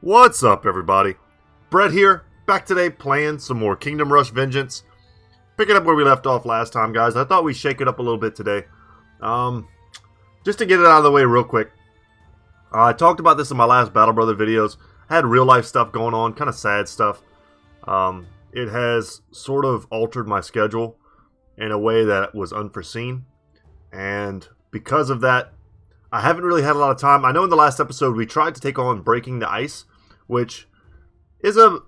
What's up, everybody? Brett here, back today playing some more Kingdom Rush Vengeance. Picking up where we left off last time, guys. I thought we'd shake it up a little bit today. Just to get it out of the way real quick. I talked about this in my last Battle Brother videos. I had real life stuff going on, kind of sad stuff. It has sort of altered my schedule in a way that was unforeseen. And because of that, I haven't really had a lot of time. I know in the last episode we tried to take on Breaking the Ice, which is a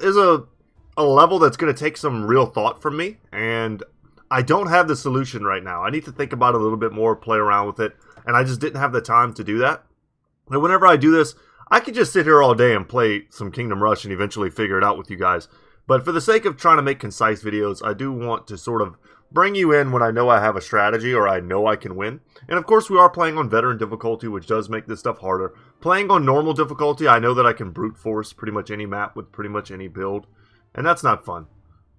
level that's going to take some real thought from me, and I don't have the solution right now. I need to think about it a little bit more, play around with it, and I just didn't have the time to do that. And whenever I do this, I could just sit here all day and play some Kingdom Rush and eventually figure it out with you guys. But for the sake of trying to make concise videos, I do want to sort of bring you in when I know I have a strategy or I know I can win. And of course we are playing on veteran difficulty, which does make this stuff harder. Playing on normal difficulty, I know that I can brute force pretty much any map with pretty much any build. And that's not fun.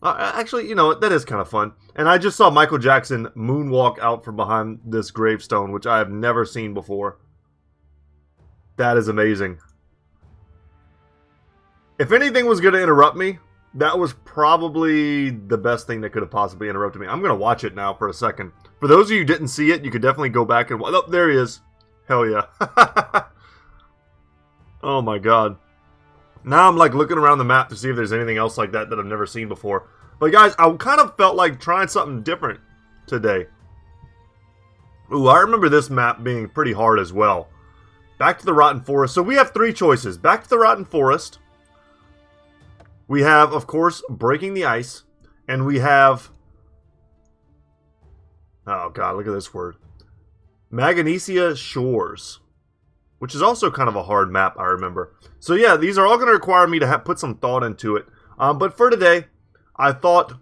Actually, you know, that is kind of fun. And I just saw Michael Jackson moonwalk out from behind this gravestone, which I have never seen before. That is amazing. If anything was going to interrupt me, that was probably the best thing that could have possibly interrupted me. I'm going to watch it now for a second. For those of you who didn't see it, you could definitely go back and watch. Oh, there he is. Hell yeah. Oh my god. Now I'm like looking around the map to see if there's anything else like that that I've never seen before. But guys, I kind of felt like trying something different today. Ooh, I remember this map being pretty hard as well. Back to the Rotten Forest. So we have three choices. Back to the Rotten Forest. We have, of course, Breaking the Ice. And we have... oh, God, look at this word. Magnesius Shores. Which is also kind of a hard map, I remember. So, yeah, these are all going to require me to put some thought into it. But for today, I thought...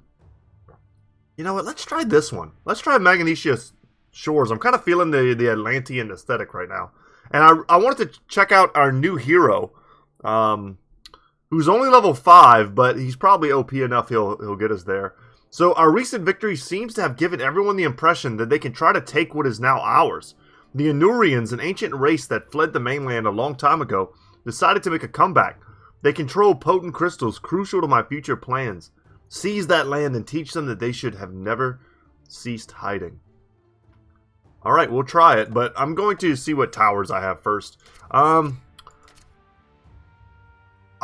you know what? Let's try this one. Let's try Magnesius Shores. I'm kind of feeling the Atlantean aesthetic right now. And I wanted to check out our new hero. Who's only level 5, but he's probably OP enough he'll get us there. So our recent victory seems to have given everyone the impression that they can try to take what is now ours. The Anurians, an ancient race that fled the mainland a long time ago, decided to make a comeback. They control potent crystals crucial to my future plans. Seize that land and teach them that they should have never ceased hiding. Alright, we'll try it, but I'm going to see what towers I have first. I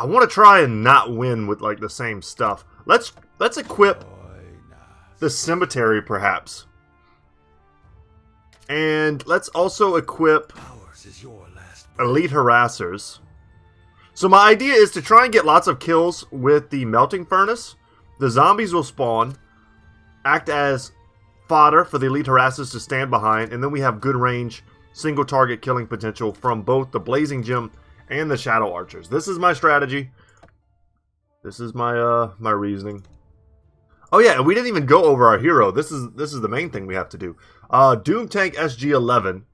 want to try and not win with like the same stuff. Let's equip the cemetery perhaps. And let's also equip elite harassers. So my idea is to try and get lots of kills with the melting furnace. The zombies will spawn, act as fodder for the elite harassers to stand behind, and then we have good range, single target killing potential from both the blazing gem and the shadow archers. This is my strategy. This is my my reasoning. Oh yeah, and we didn't even go over our hero. This is the main thing we have to do. Doom Tank SG-11.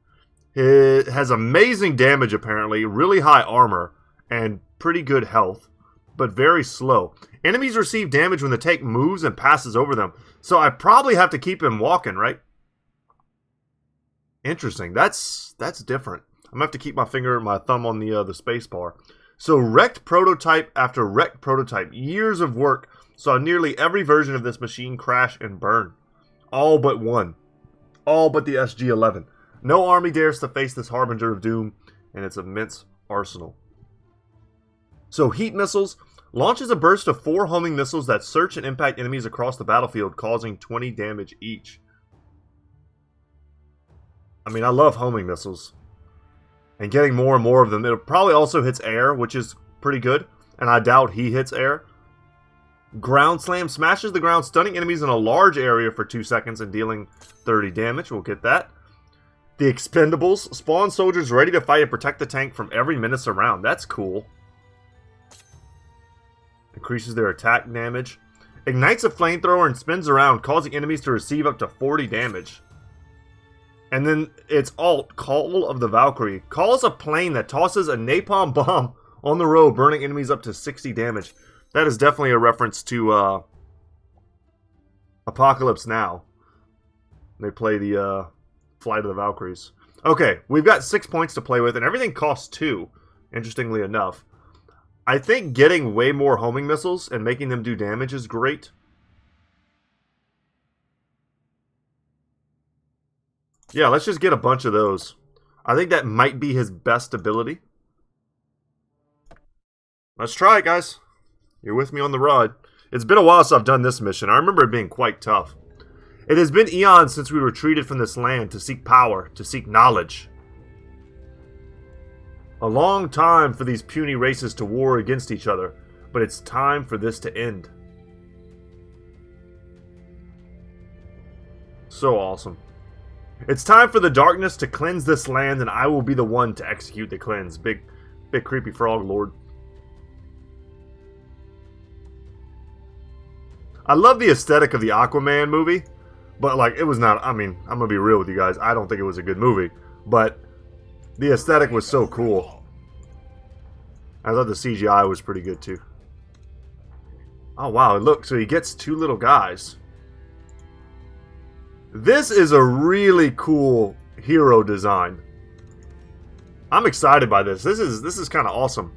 It has amazing damage apparently, really high armor, and pretty good health, but very slow. Enemies receive damage when the tank moves and passes over them. So I probably have to keep him walking, right? Interesting. That's different. I'm going to have to keep my thumb on the space bar. So wrecked prototype after wrecked prototype. Years of work saw nearly every version of this machine crash and burn. All but one. All but the SG-11. No army dares to face this harbinger of doom and its immense arsenal. So heat missiles launches a burst of 4 homing missiles that search and impact enemies across the battlefield, causing 20 damage each. I mean, I love homing missiles. And getting more and more of them. It probably also hits air, which is pretty good. And I doubt he hits air. Ground Slam smashes the ground, stunning enemies in a large area for 2 seconds and dealing 30 damage. We'll get that. The Expendables spawn soldiers ready to fight and protect the tank from every menace around. That's cool. Increases their attack damage. Ignites a flamethrower and spins around, causing enemies to receive up to 40 damage. And then its alt, Call of the Valkyrie, calls a plane that tosses a napalm bomb on the road, burning enemies up to 60 damage. That is definitely a reference to Apocalypse Now. They play the Flight of the Valkyries. Okay, we've got 6 points to play with, and everything costs 2, interestingly enough. I think getting way more homing missiles and making them do damage is great. Yeah, let's just get a bunch of those. I think that might be his best ability. Let's try it, guys. You're with me on the ride. It's been a while since I've done this mission. I remember it being quite tough. It has been eons since we retreated from this land to seek power, to seek knowledge. A long time for these puny races to war against each other, but it's time for this to end. So awesome. It's time for the darkness to cleanse this land, and I will be the one to execute the cleanse. Big creepy frog lord. I love the aesthetic of the Aquaman movie, but like it was not, I mean, I'm gonna be real with you guys, I don't think it was a good movie, but the aesthetic was so cool. I thought the CGI was pretty good too. Oh wow, look, so he gets 2 little guys. This is a really cool hero design. I'm excited by this. This is kind of awesome.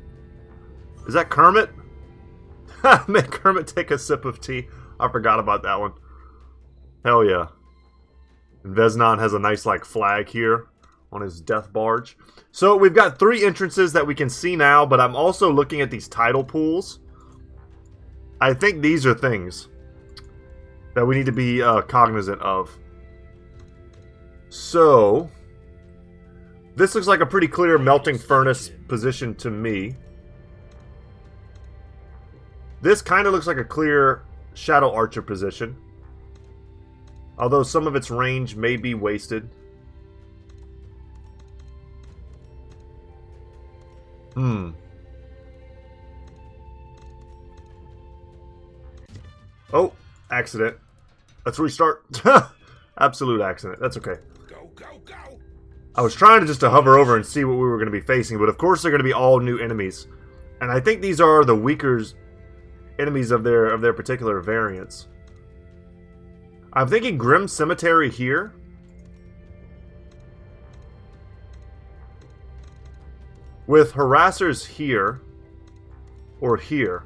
Is that Kermit? Make Kermit take a sip of tea. I forgot about that one. Hell yeah. And Vesnon has a nice like flag here on his death barge. So we've got 3 entrances that we can see now, but I'm also looking at these tidal pools. I think these are things that we need to be cognizant of. So this looks like a pretty clear melting furnace position to me. This kind of looks like a clear Shadow Archer position, although some of its range may be wasted. Oh, accident. Let's restart. Absolute accident. That's okay. Go, go, go. I was trying to just hover over and see what we were going to be facing, but of course they're going to be all new enemies. And I think these are the weaker enemies of their particular variants. I'm thinking Grim Cemetery here. With harassers here. Or here.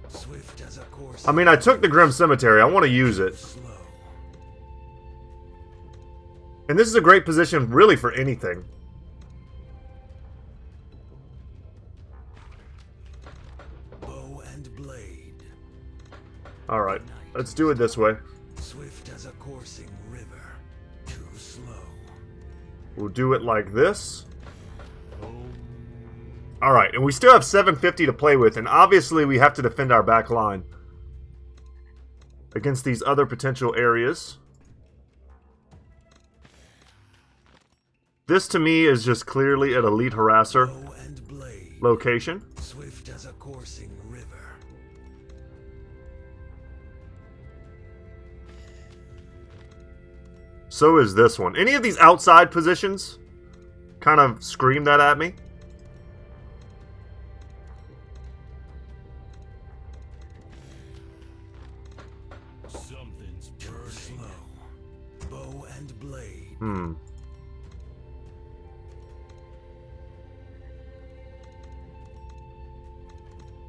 Swift as a course. I mean, I took the Grim Cemetery. I want to use it. Slow. And this is a great position, really, for anything. Bow and blade. Alright, let's do it this way. Swift as a coursing river. Too slow. We'll do it like this. Alright, and we still have 750 to play with, and obviously we have to defend our back line against these other potential areas. This to me is just clearly an elite harasser Bow and blade. location. Swift as a coursing river. So is this one. Any of these outside positions kind of scream that at me. Something's burning. Slow. Bow and blade.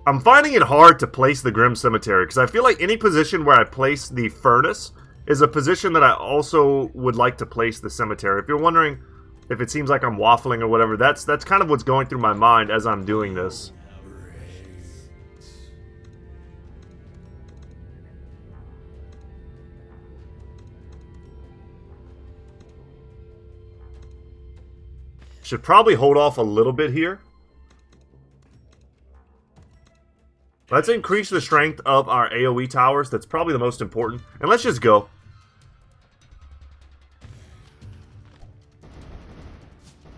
I'm finding it hard to place the Grim Cemetery, because I feel like any position where I place the furnace is a position that I also would like to place the cemetery. If you're wondering if it seems like I'm waffling or whatever, that's kind of what's going through my mind as I'm doing this. Should probably hold off a little bit here. Let's increase the strength of our AoE towers. That's probably the most important. And let's just go.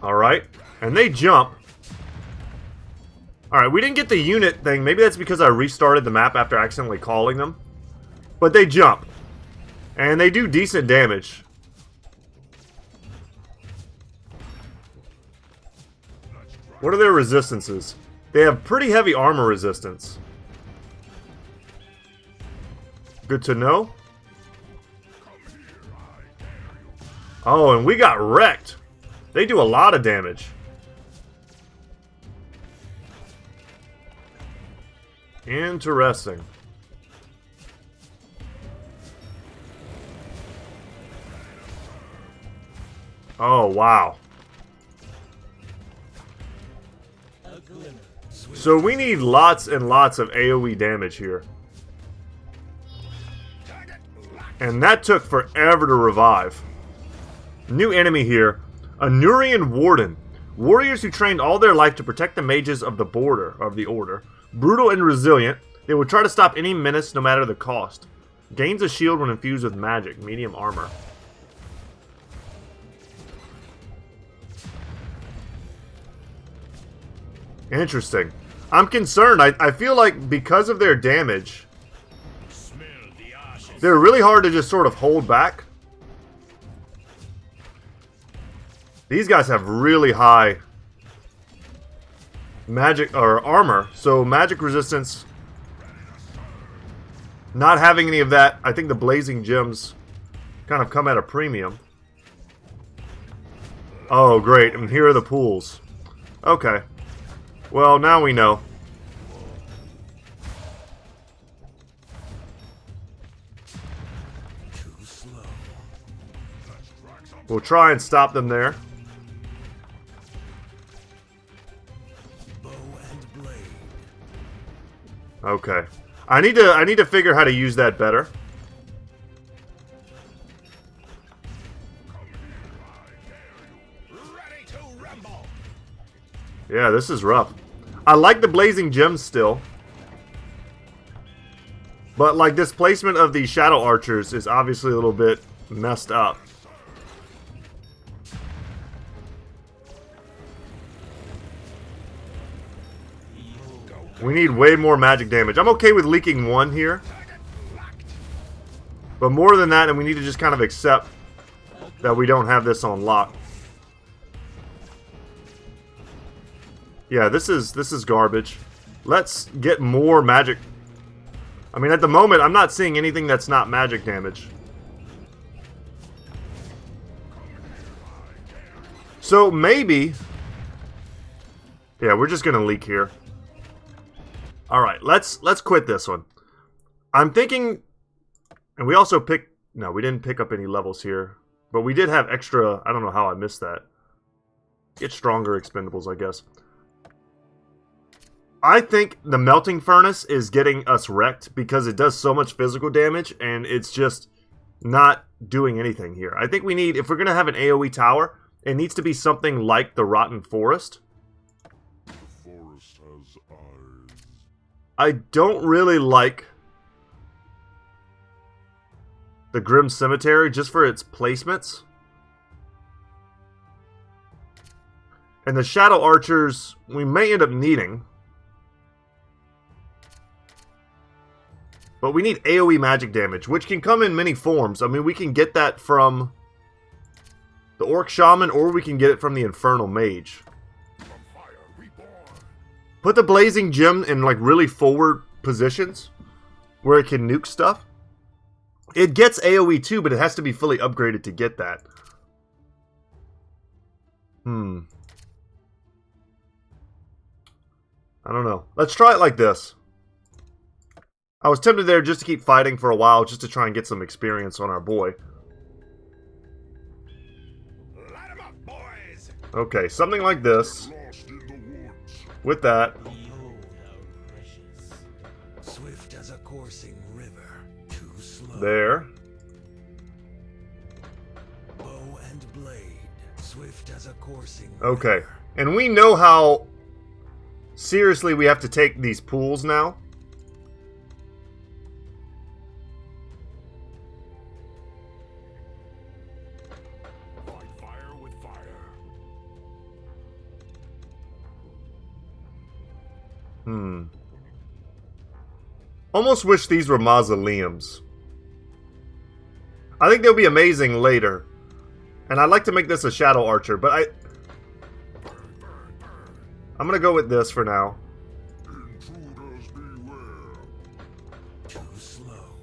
Alright. And they jump. Alright, we didn't get the unit thing. Maybe that's because I restarted the map after accidentally calling them. But they jump. And they do decent damage. What are their resistances? They have pretty heavy armor resistance. Good to know. Oh, and we got wrecked. They do a lot of damage. Interesting. Oh, wow. So we need lots and lots of AoE damage here. And that took forever to revive. New enemy here. Anurian Warden. Warriors who trained all their life to protect the mages of the Order. Brutal and resilient, they will try to stop any menace no matter the cost. Gains a shield when infused with magic. Medium armor. Interesting. I'm concerned. I feel like because of their damage, they're really hard to just sort of hold back. These guys have really high magic or armor, so magic resistance. Not having any of that, I think the blazing gems kind of come at a premium. Oh, great. And here are the pools. Okay. Well, now we know. We'll try and stop them there. Okay. I need to figure how to use that better. Yeah, this is rough. I like the blazing gems still. But like this placement of the shadow archers is obviously a little bit messed up. We need way more magic damage. I'm okay with leaking one here. But more than that, and we need to just kind of accept that we don't have this on lock. Yeah, this is garbage. Let's get more magic. I mean, at the moment, I'm not seeing anything that's not magic damage. So maybe... Yeah, we're just gonna leak here. Alright, let's quit this one. I'm thinking... And we also picked... No, we didn't pick up any levels here. But we did have extra... I don't know how I missed that. Get stronger expendables, I guess. I think the melting furnace is getting us wrecked because it does so much physical damage and it's just not doing anything here. I think we need... If we're going to have an AoE tower, it needs to be something like the Rotten Forest. I don't really like the Grim Cemetery just for its placements. And the Shadow Archers we may end up needing. But we need AoE magic damage, which can come in many forms. I mean, we can get that from the Orc Shaman, or we can get it from the Infernal Mage. Put the Blazing Gem in like really forward positions where it can nuke stuff. It gets AoE too, but it has to be fully upgraded to get that. I don't know. Let's try it like this. I was tempted there just to keep fighting for a while, just to try and get some experience on our boy. Light 'em up, boys. Okay, something like this. With that. Swift as a coursing river, too slow. There. Bow and blade, swift as a coursing Okay. river. And we know how seriously we have to take these pools now. Fight fire with fire. Almost wish these were mausoleums. I think they'll be amazing later. And I'd like to make this a Shadow Archer, but I'm gonna go with this for now. Intruders beware. Too slow.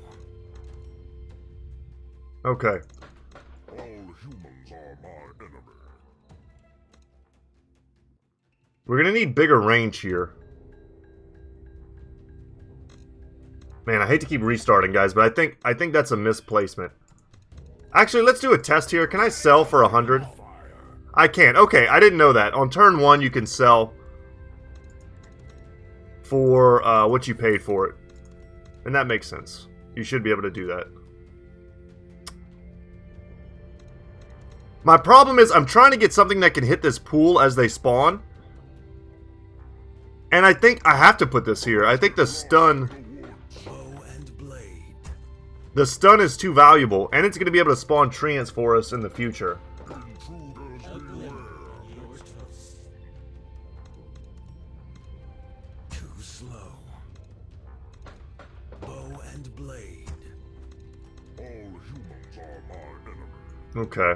Okay. All humans are my enemy. We're going to need bigger range here. Man, I hate to keep restarting, guys, but I think that's a misplacement. Actually, let's do a test here. Can I sell for 100? I can. Okay, I didn't know that. On turn 1, you can sell for what you paid for it. And that makes sense. You should be able to do that. My problem is I'm trying to get something that can hit this pool as they spawn. And I think I have to put this here. I think the stun... The stun is too valuable, and it's going to be able to spawn treants for us in the future. Too slow. Bow and blade. All humans are my enemy. Okay.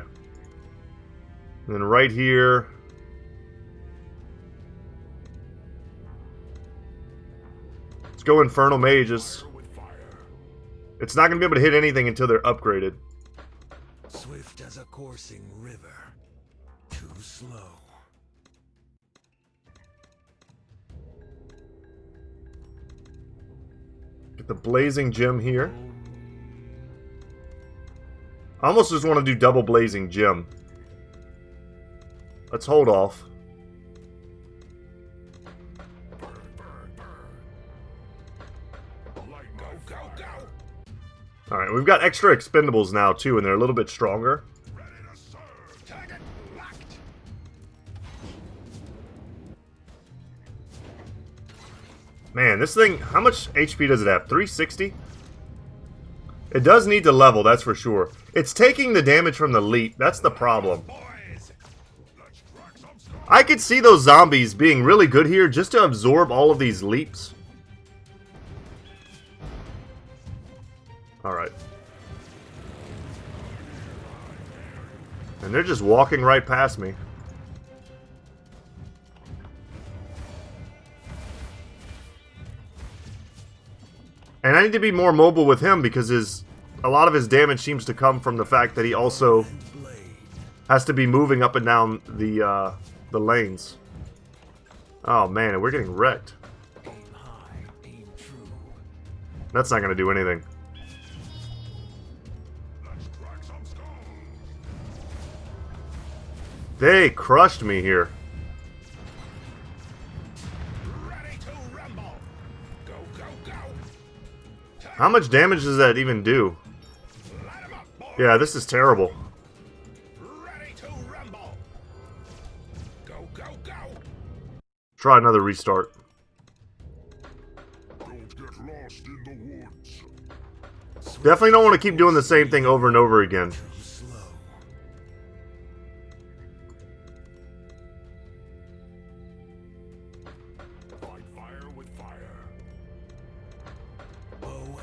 And then right here... Let's go Infernal Mages. It's not going to be able to hit anything until they're upgraded. Swift as a coursing river. Too slow. Get the Blazing Gem here. I almost just want to do double Blazing Gem. Let's hold off. Alright, we've got extra expendables now too, and they're a little bit stronger. Man, this thing, how much HP does it have? 360? It does need to level, that's for sure. It's taking the damage from the leap, that's the problem. I could see those zombies being really good here just to absorb all of these leaps. Alright. And they're just walking right past me. And I need to be more mobile with him because a lot of his damage seems to come from the fact that he also has to be moving up and down the lanes. Oh man, we're getting wrecked. That's not going to do anything. They crushed me here. How much damage does that even do? Yeah, this is terrible. Try another restart. Definitely don't want to keep doing the same thing over and over again.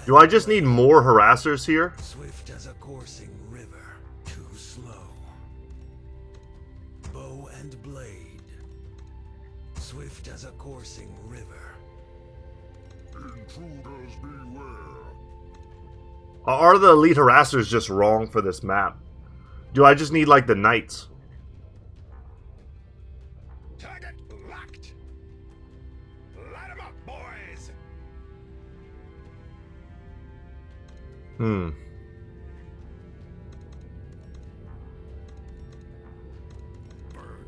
Do I just need more harassers here? Swift as a coursing river, too slow. Bow and blade. Swift as a coursing river. Intruders beware. Are the elite harassers just wrong for this map? Do I just need like the knights? Target locked. Light 'em up, boys. Burn,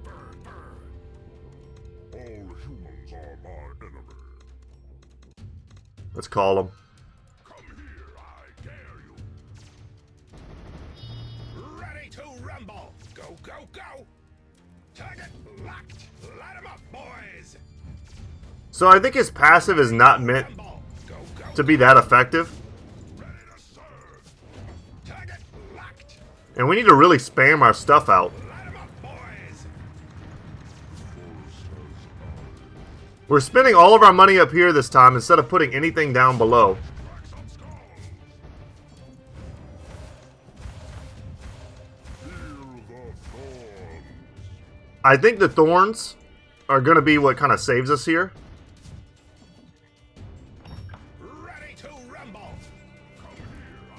burn, burn. All humans are my enemy. Let's call them. Come here, I dare you. Ready to rumble. Go, go, go. Target locked. Light 'em up, boys. So I think his passive is not meant to be that effective. And we need to really spam our stuff out. We're spending all of our money up here this time instead of putting anything down below. I think the thorns are going to be what kind of saves us here.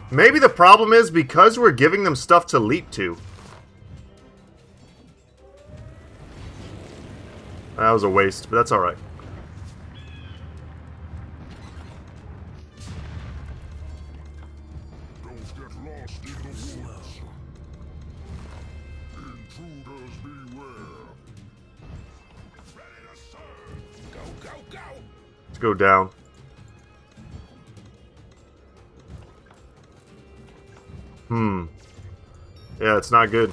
Maybe the problem is because we're giving them stuff to leap to. That was a waste, but that's alright. Don't get lost in the woods. Intruders beware. Ready to serve. Go, go, go. Let's go down. Yeah, it's not good.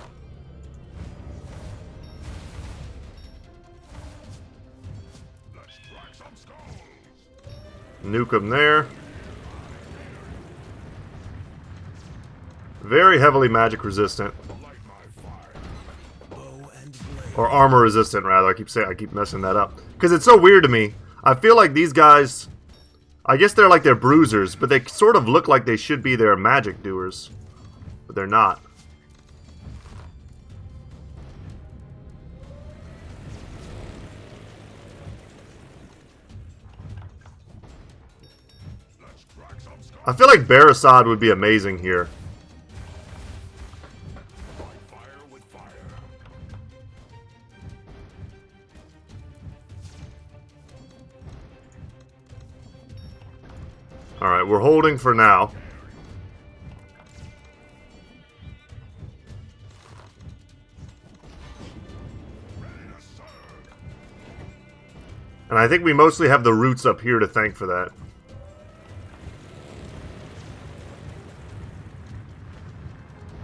Let's crack some skulls. Nuke them there. Very heavily magic resistant. Light my fire. Bow and blade. Or armor resistant, rather. I keep messing that up. Because it's so weird to me. I feel like these guys... I guess they're like they're bruisers, but they sort of look like they should be their magic doers. But they're not. Let's crack some skulls. I feel like Barasad would be amazing here. Fight fire with fire. Alright, we're holding for now. And I think we mostly have the roots up here to thank for that.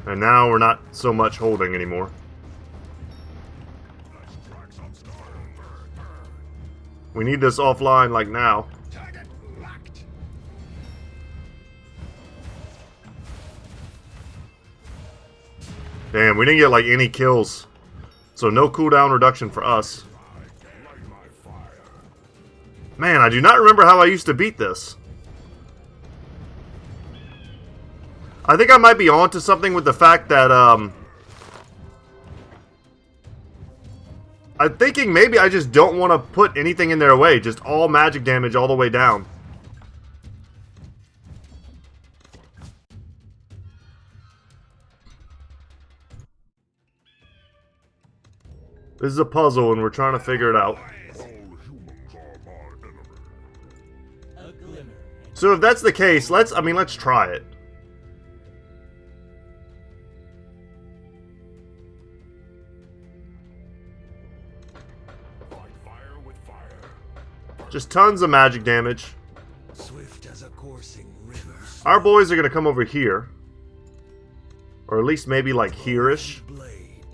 And now we're not so much holding anymore. Let's crack some skulls. We need this offline like now. Target locked. Damn, we didn't get like any kills. So no cooldown reduction for us. Light my fire. Man, I do not remember how I used to beat this. I think I might be onto something with the fact that, I'm thinking maybe I just don't want to put anything in their way. Just all magic damage all the way down. This is a puzzle and we're trying to figure it out. All humans are my enemy. A glimmer. So if that's the case, let's try it. Fight fire with fire. Just tons of magic damage. Swift as a coursing river. Our boys are going to come over here. Or at least maybe like here-ish. Blade.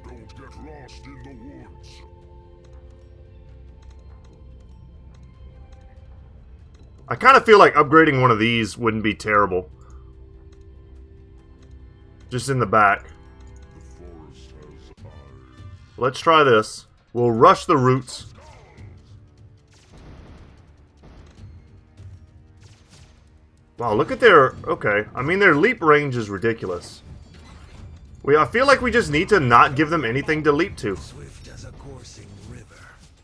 Don't get lost in the woods. I kind of feel like upgrading one of these wouldn't be terrible. Just in the back. The forest has eyes. Let's try this. We'll rush the roots. Wow, look at their... Okay. I mean, their leap range is ridiculous. I feel like we just need to not give them anything to leap to. Swift as a coursing river.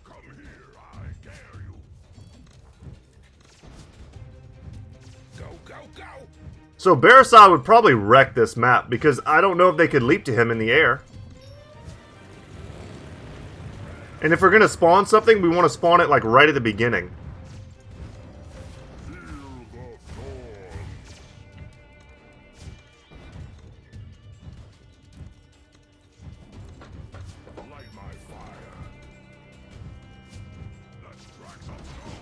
Come here, I dare you. Go, go, go. So Barasad would probably wreck this map because I don't know if they could leap to him in the air. And if we're going to spawn something, we want to spawn it like right at the beginning. Feel the thorns. Light my fire. Let's crack some skulls.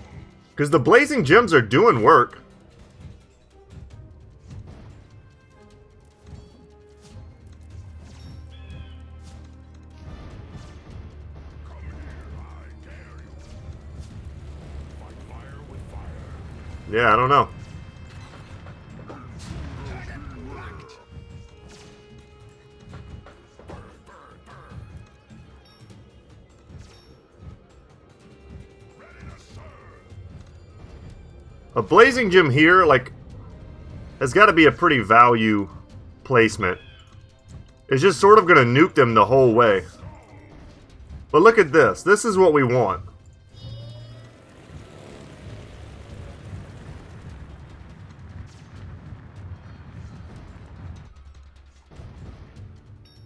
Because the blazing gems are doing work. Come here, I dare you. Fight fire with fire. Yeah, I don't know. Target locked. Burn, burn, burn. Ready to serve. A blazing gem here, like, has got to be a pretty value placement. It's just sort of going to nuke them the whole way. But look at this. This is what we want.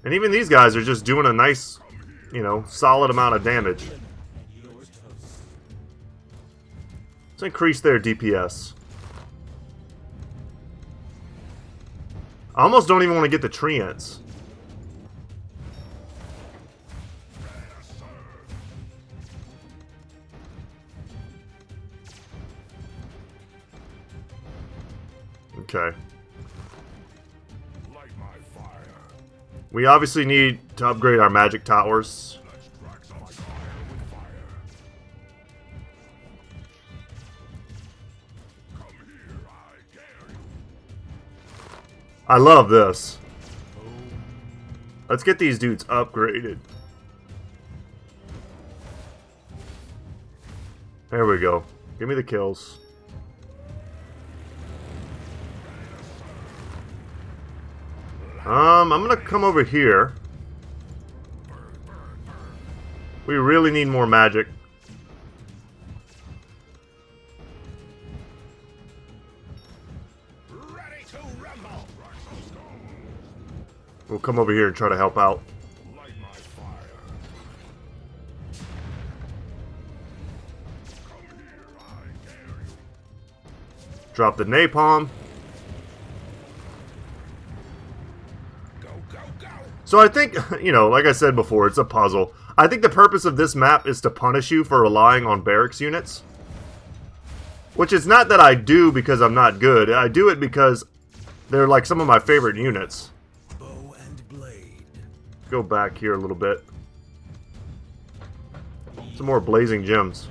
And even these guys are just doing a nice, you know, solid amount of damage. Let's increase their DPS. I almost don't even want to get the treants. Okay. Light my fire. We obviously need to upgrade our magic towers. Let's crack some fire with fire. Come here, I dare you. I love this. Let's get these dudes upgraded. There we go. Give me the kills. I'm gonna come over here. We really need more magic. Ready to rumble. We'll come over here and try to help out. Light my fire. Come here, I dare you. Drop the napalm. Go, go, go. So I think, you know, like I said before, it's a puzzle. I think the purpose of this map is to punish you for relying on barracks units. Which is not that I do because I'm not good. I do it because they're like some of my favorite units. Bow and blade. Go back here a little bit. Some more blazing gems.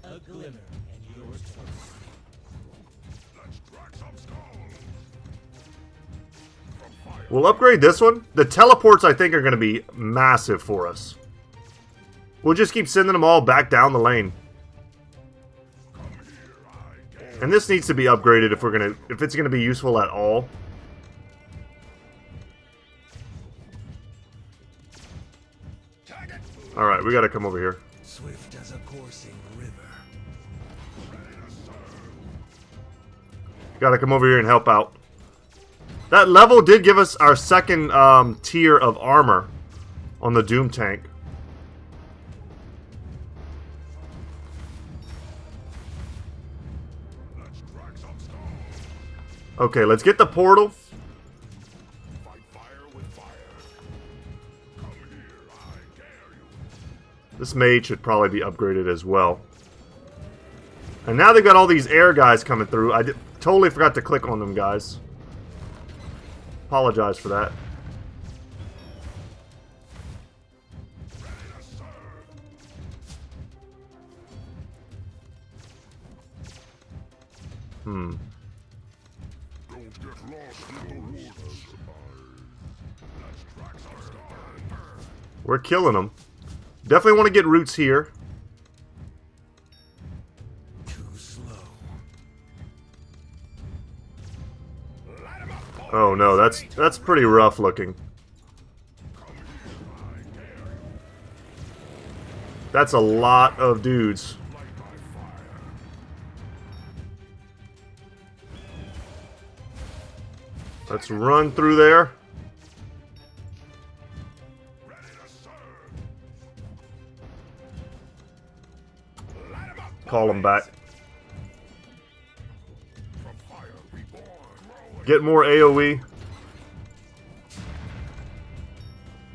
A glimmer and yours toast. Let's crack some stones. From fire. We'll upgrade this one. The teleports, I think, are going to be massive for us. We'll just keep sending them all back down the lane. Come here, I dare And this needs to be upgraded if it's gonna be useful at all. Target. All right, we gotta come over here. Swift as a coursing river. Gotta come over here and help out. That level did give us our second tier of armor on the Doom tank. Let's crack some stones. Okay, let's get the portal. Fight fire with fire. Come here, I dare you. This mage should probably be upgraded as well. And now they've got all these air guys coming through. I totally forgot to click on them, guys. Apologize for that. Ready to serve. Don't get lost in the woods. Let's crack some stones. We're killing them. Definitely want to get roots here. Too slow. Light 'em up, boys. Oh no, that's pretty rough looking. Come here, I dare you. That's a lot of dudes. Light my fire. Let's run through there. Ready to serve. Light 'em up, Call them boys. back. From fire reborn. Growing. Get more AoE.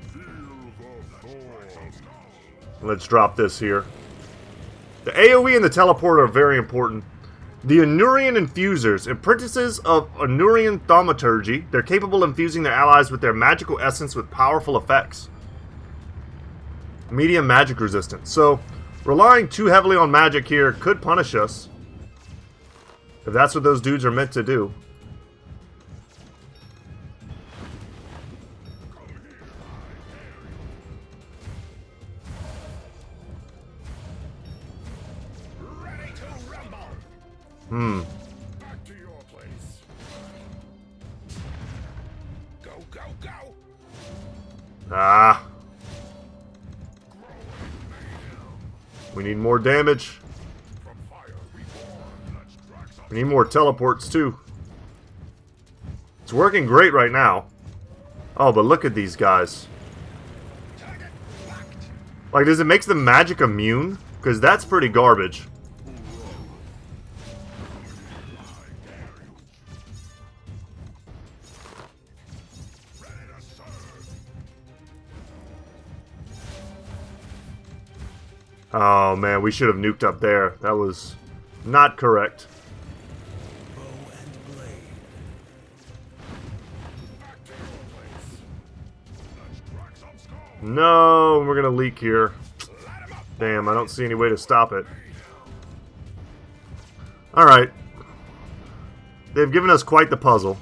Feel the thorns. Let's drop this here. The AoE and the teleport are very important. The Anurian Infusers, apprentices of Anurian Thaumaturgy. They're capable of infusing their allies with their magical essence with powerful effects. Medium magic resistance. So, relying too heavily on magic here could punish us. If that's what those dudes are meant to do. Ready to rumble. Back to your place. Go, go, go. Ah. We need more damage. From fire reborn. Let's crack some. We need more teleports too. It's working great right now. Oh, but look at these guys. Like, does it make them magic immune? Because that's pretty garbage. Oh man, we should have nuked up there. That was not correct. Bow and blade. No, we're gonna leak here. Damn, I don't see any way to stop it. Alright. They've given us quite the puzzle.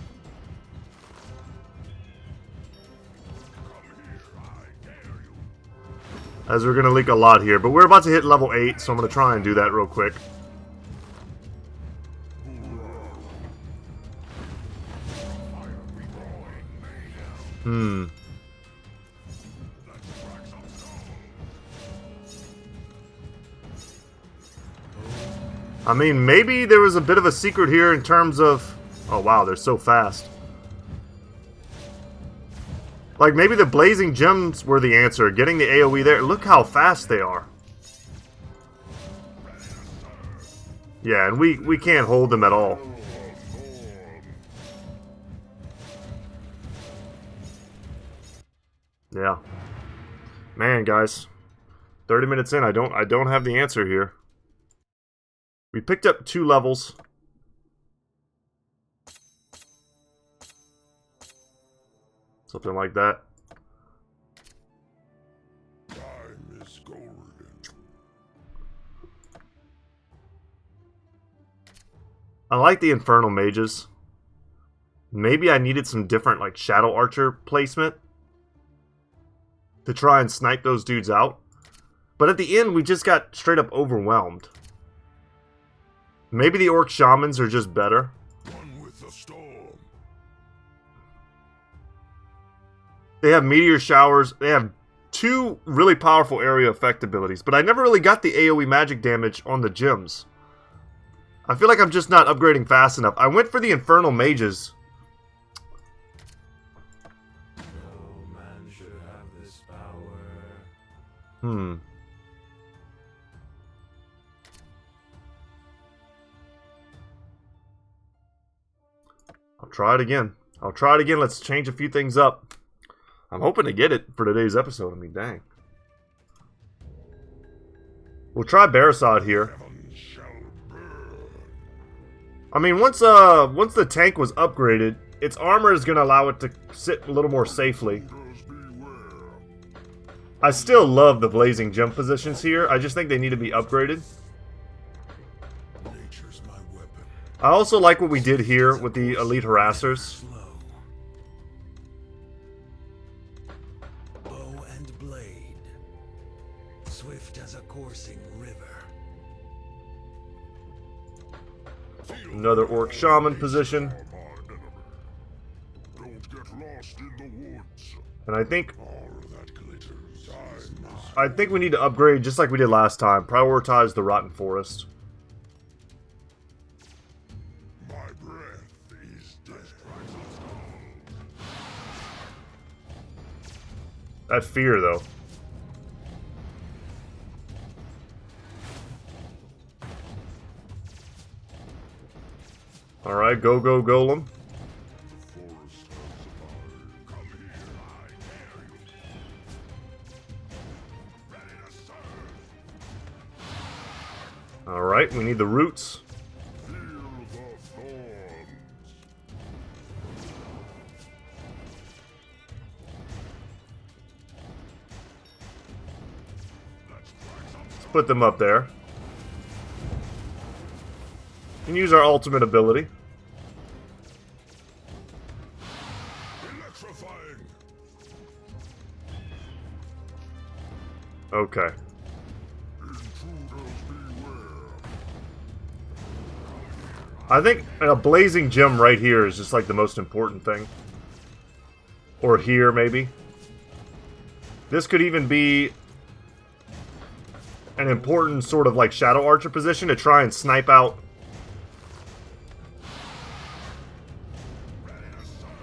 As we're gonna leak a lot here, but we're about to hit level 8, so I'm gonna try and do that real quick. I mean, maybe there was a bit of a secret here in terms of... Oh wow, they're so fast. Like, maybe the blazing gems were the answer. Getting the AoE there. Look how fast they are. Yeah, and we can't hold them at all. Yeah. Man, guys. 30 minutes in, I don't have the answer here. We picked up 2 levels. Something like that. Time is golden. I like the Infernal Mages. Maybe I needed some different, like, Shadow Archer placement to try and snipe those dudes out. But at the end, we just got straight up overwhelmed. Maybe the Orc Shamans are just better. One with the storm. They have Meteor Showers. They have 2 really powerful area effect abilities. But I never really got the AoE magic damage on the gems. I feel like I'm just not upgrading fast enough. I went for the Infernal Mages. No man should have this power. I'll try it again. I'll try it again. Let's change a few things up. I'm hoping to get it for today's episode. I mean, dang. We'll try Barasod here. Heaven shall burn. I mean, once the tank was upgraded, its armor is going to allow it to sit a little more safely. Brothers beware. I still love the blazing jump positions here. I just think they need to be upgraded. Nature's my weapon. I also like what we did here with the elite harassers. Slow. Bow and blade. Swift as a coursing river. Another Orc Shaman position. Don't get lost in the woods. And I think All that glitters. Time is I think we need to upgrade just like we did last time. Prioritize the Rotten Forest. my breath is death. That fear, though. Alright, go, go, Golem. Forest has survived. Come here, I dare you. Ready to serve. Alright, we need the roots. Feel the thorns. Let's put them up there. We can use our ultimate ability. Electrifying. Okay. Intruders beware. I think a blazing gem right here is just like the most important thing. Or here, maybe. This could even be an important sort of like Shadow Archer position to try and snipe out.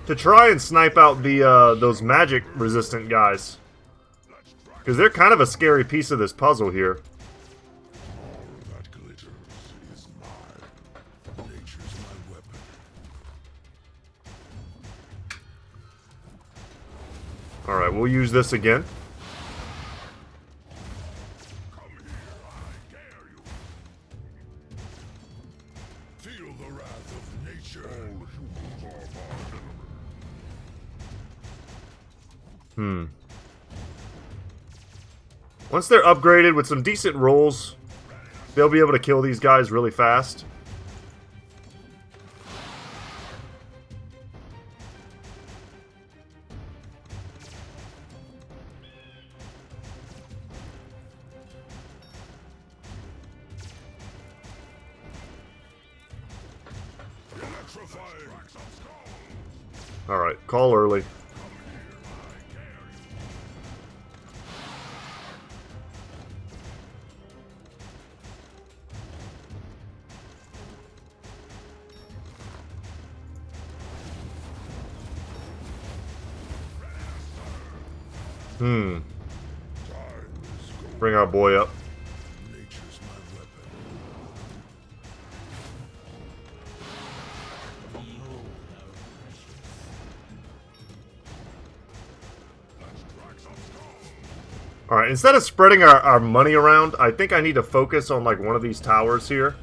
to try and snipe out the those magic resistant guys, because they're kind of a scary piece of this puzzle here. That glitters is mine. Nature's my weapon. Alright, we'll use this again. Come here, I dare you. Feel the wrath of nature. All humans are my enemy. Once they're upgraded with some decent rolls, they'll be able to kill these guys really fast. Electrifying. Alright, call early. Bring our boy up. Nature's my weapon. Alright, instead of spreading our money around, I think I need to focus on like one of these towers here.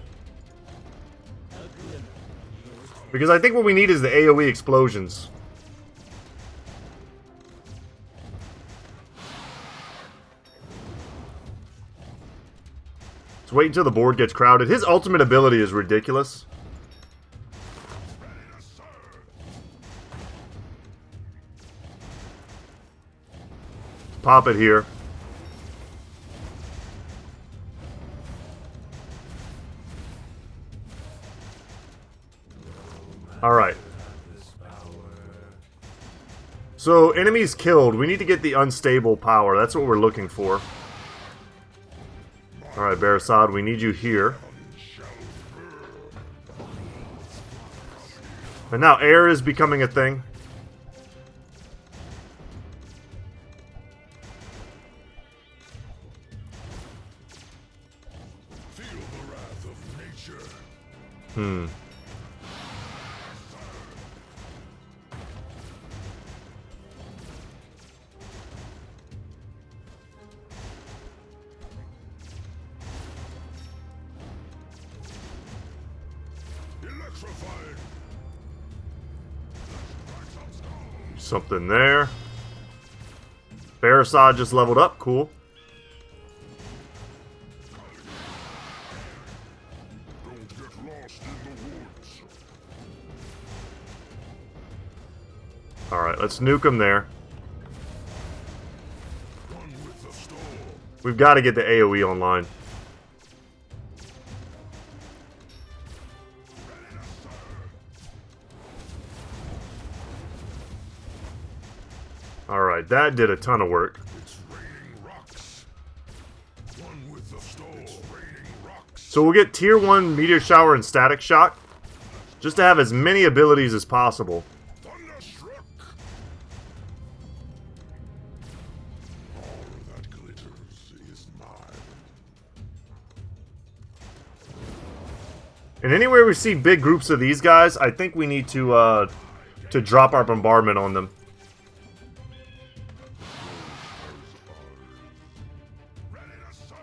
Because I think what we need is the AoE explosions. Let's wait until the board gets crowded. His ultimate ability is ridiculous. Pop it here. Alright. So, enemies killed. We need to get the unstable power. That's what we're looking for. Alright, Barasad, we need you here. And now air is becoming a thing. Feel the wrath of nature. Electrifying. Something there. Barasad just leveled up. Cool. Don't get lost in the woods. Alright, let's nuke him there. Run with the storm. We've got to get the AoE online. Alright, that did a ton of work. It's raining rocks. One with the storm. It's raining rocks. So we'll get tier 1 Meteor Shower and Static Shock, just to have as many abilities as possible. Thunderstruck. All that glitters is mine. And anywhere we see big groups of these guys, I think we need to drop our bombardment on them. Ready to serve.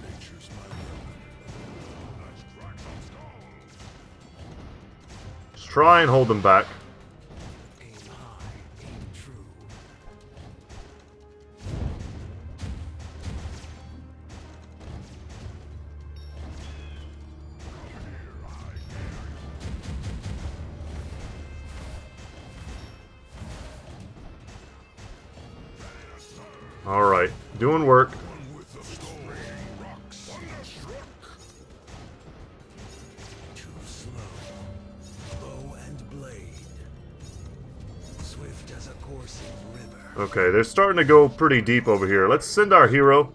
Nature's my weapon. Let's crack some skulls. Let's try and hold them back. Aim high, aim true. Alright, doing work. One with the storm. Raining rocks. Thunderstruck. Too slow. Bow and blade. Swift as a coursing river. Okay, they're starting to go pretty deep over here. Let's send our hero.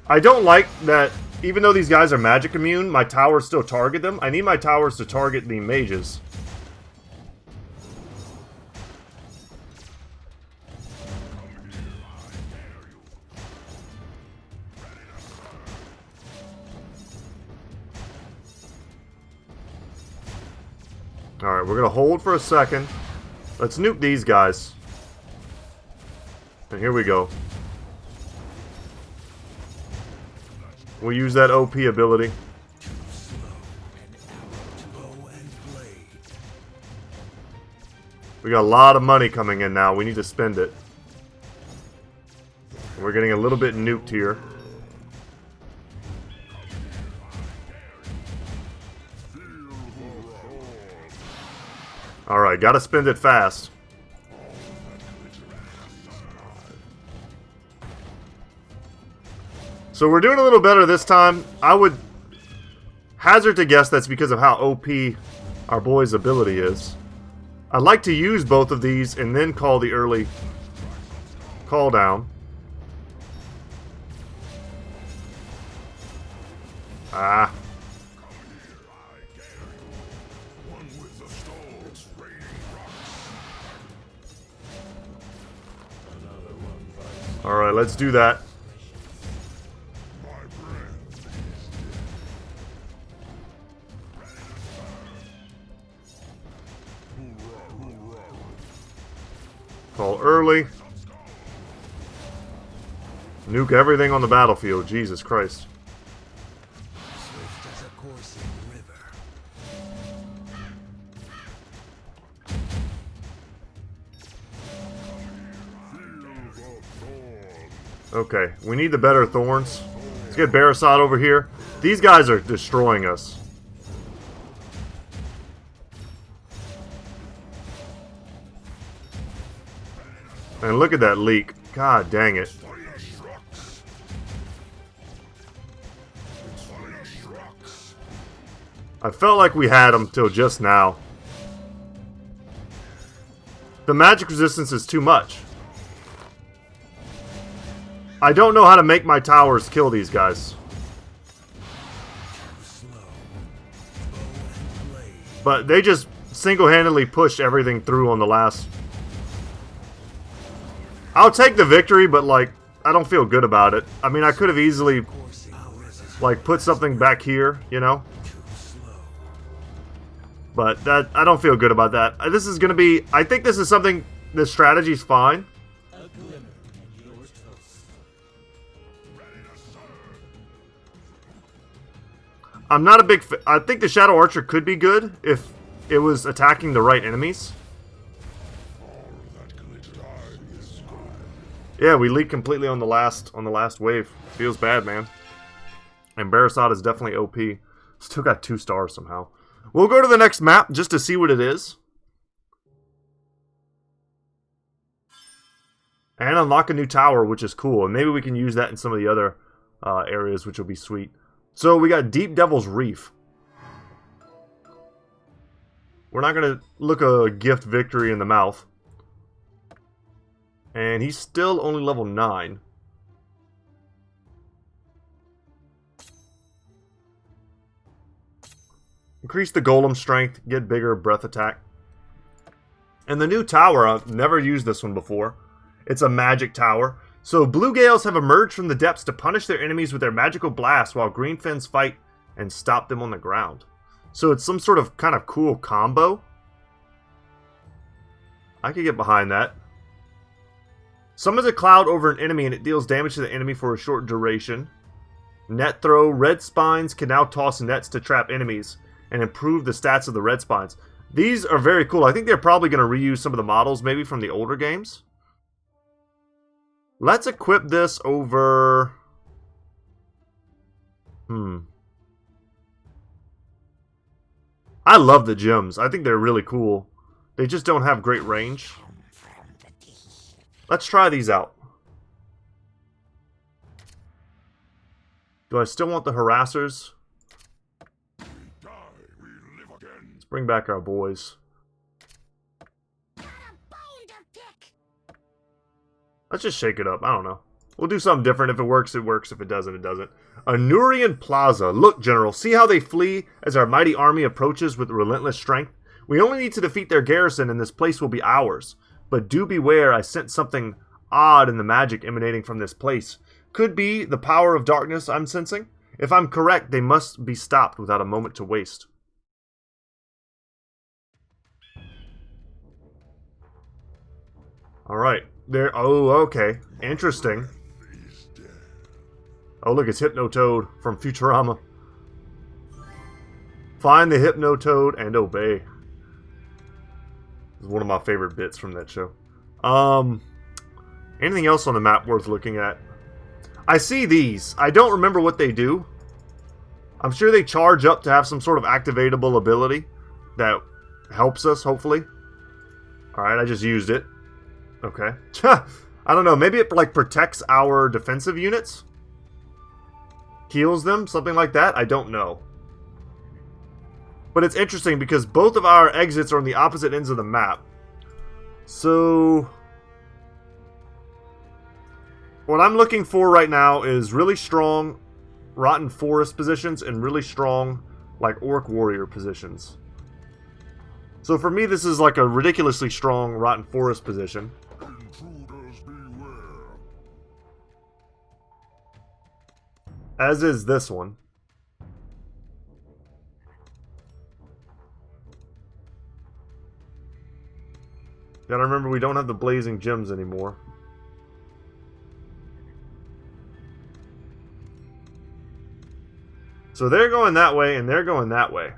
I don't like that, even though these guys are magic immune, my towers still target them. I need my towers to target the mages. Alright, we're going to hold for a second. Let's nuke these guys. And here we go. We'll use that OP ability. We got a lot of money coming in now. We need to spend it. We're getting a little bit nuked here. Alright, gotta spend it fast. So we're doing a little better this time. I would hazard to guess that's because of how OP our boy's ability is. I'd like to use both of these and then call the early call down. Ah. Alright, let's do that. Call early. Nuke everything on the battlefield. Jesus Christ. Swift as a coursing river. Okay, we need the better thorns. Let's get Barasat over here. These guys are destroying us. And look at that leak. God dang it. I felt like we had them till just now. The magic resistance is too much. I don't know how to make my towers kill these guys. But they just single-handedly pushed everything through on the last. I'll take the victory, but like, I don't feel good about it. I mean, I could have easily like put something back here, you know? But that, I don't feel good about that. This is gonna be, I think this is something, this strategy's fine. I'm not a big I think the Shadow Archer could be good if it was attacking the right enemies. Yeah, we leaked completely on the last wave. Feels bad, man. And Barasat is definitely OP. Still got 2 stars somehow. We'll go to the next map just to see what it is. And unlock a new tower, which is cool. And maybe we can use that in some of the other areas, which will be sweet. So we got Deep Devil's Reef. We're not going to look a gift victory in the mouth. And he's still only level 9. Increase the golem strength, get bigger breath attack. And the new tower, I've never used this one before. It's a magic tower. So blue gales have emerged from the depths to punish their enemies with their magical blast while green fins fight and stop them on the ground. So it's some sort of kind of cool combo. I could get behind that. Summons a cloud over an enemy and it deals damage to the enemy for a short duration. Net throw. Red spines can now toss nets to trap enemies and improve the stats of the red spines. These are very cool. I think they're probably going to reuse some of the models maybe from the older games. Let's equip this over... I love the gems. I think they're really cool. They just don't have great range. Let's try these out. Do I still want the harassers? Let's bring back our boys. Got a bone to pick Let's just shake it up. I don't know. We'll do something different. If it works, it works. If it doesn't, it doesn't. Anurian Plaza. Look, General, see how they flee as our mighty army approaches with relentless strength? We only need to defeat their garrison and this place will be ours. But do beware, I sense something odd in the magic emanating from this place. Could be the power of darkness I'm sensing. If I'm correct, they must be stopped without a moment to waste. Alright. There. Oh, okay. Interesting. Oh, look, it's Hypno Toad from Futurama. Find the Hypno Toad and obey. It's one of my favorite bits from that show. Anything else on the map worth looking at? I see these. I don't remember what they do. I'm sure they charge up to have some sort of activatable ability that helps us, hopefully. Alright, I just used it. Okay. I don't know. Maybe it like protects our defensive units? Heals them? Something like that? I don't know. But it's interesting because both of our exits are on the opposite ends of the map. So what I'm looking for right now is really strong Rotten Forest positions and really strong like Orc Warrior positions. So for me this is like a ridiculously strong Rotten Forest position. Intruders beware. As is this one. Gotta remember we don't have the blazing gems anymore. So they're going that way and they're going that way.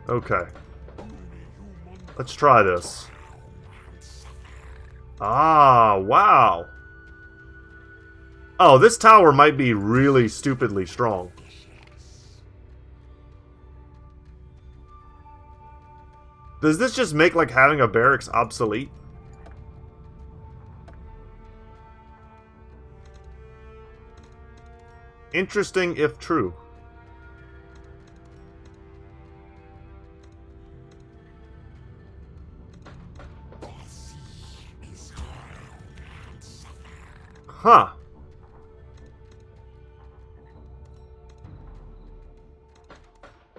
Okay. Let's try this. Ah, wow. Oh, this tower might be really stupidly strong. Does this just make like having a barracks obsolete? Interesting if true. Huh.